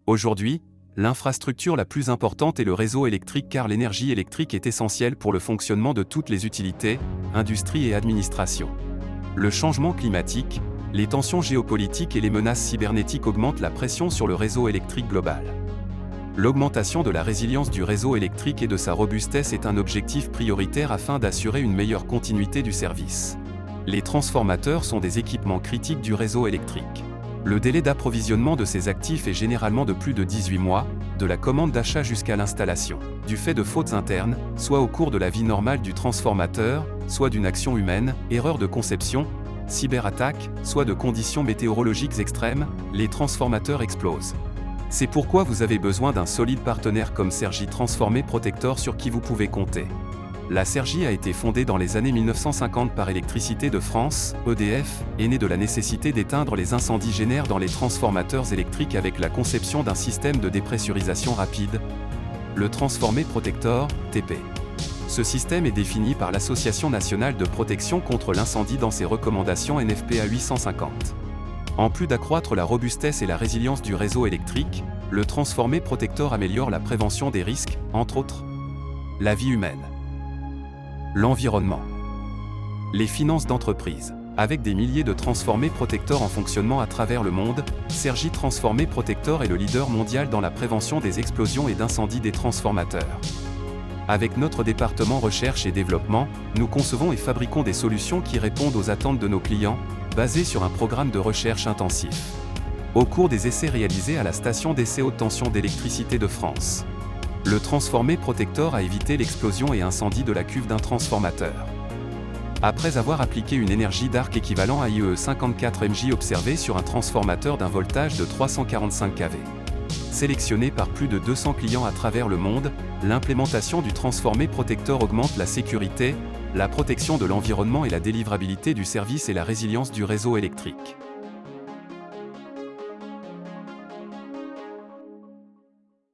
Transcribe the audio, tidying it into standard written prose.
Aujourd'hui, l'infrastructure la plus importante est le réseau électrique car l'énergie électrique est essentielle pour le fonctionnement de toutes les utilités, industries et administrations. Le changement climatique, les tensions géopolitiques et les menaces cybernétiques augmentent la pression sur le réseau électrique global. L'augmentation de la résilience du réseau électrique et de sa robustesse est un objectif prioritaire afin d'assurer une meilleure continuité du service. Les transformateurs sont des équipements critiques du réseau électrique. Le délai d'approvisionnement de ces actifs est généralement de plus de 18 mois, de la commande d'achat jusqu'à l'installation. Du fait de fautes internes, soit au cours de la vie normale du transformateur, soit d'une action humaine, erreur de conception, cyberattaque, soit de conditions météorologiques extrêmes, les transformateurs explosent. C'est pourquoi vous avez besoin d'un solide partenaire comme Cergy Transformé Protector sur qui vous pouvez compter. La Cergy a été fondée dans les années 1950 par Électricité de France, EDF, et née de la nécessité d'éteindre les incendies génères dans les transformateurs électriques avec la conception d'un système de dépressurisation rapide, le Transformé Protector, TP. Ce système est défini par l'Association nationale de protection contre l'incendie dans ses recommandations NFPA 850. En plus d'accroître la robustesse et la résilience du réseau électrique, le Transformé Protector améliore la prévention des risques, entre autres, la vie humaine, l'environnement, les finances d'entreprise. Avec des milliers de transformés protecteurs en fonctionnement à travers le monde, Cergy Transformé Protector est le leader mondial dans la prévention des explosions et d'incendies des transformateurs. Avec notre département recherche et développement, nous concevons et fabriquons des solutions qui répondent aux attentes de nos clients, basées sur un programme de recherche intensif. Au cours des essais réalisés à la station d'essai haute tension d'Électricité de France, le Transformé Protector a évité l'explosion et incendie de la cuve d'un transformateur. Après avoir appliqué une énergie d'arc équivalent à IE 54 MJ observée sur un transformateur d'un voltage de 345 kV. Sélectionné par plus de 200 clients à travers le monde, l'implémentation du Transformé Protector augmente la sécurité, la protection de l'environnement et la délivrabilité du service et la résilience du réseau électrique.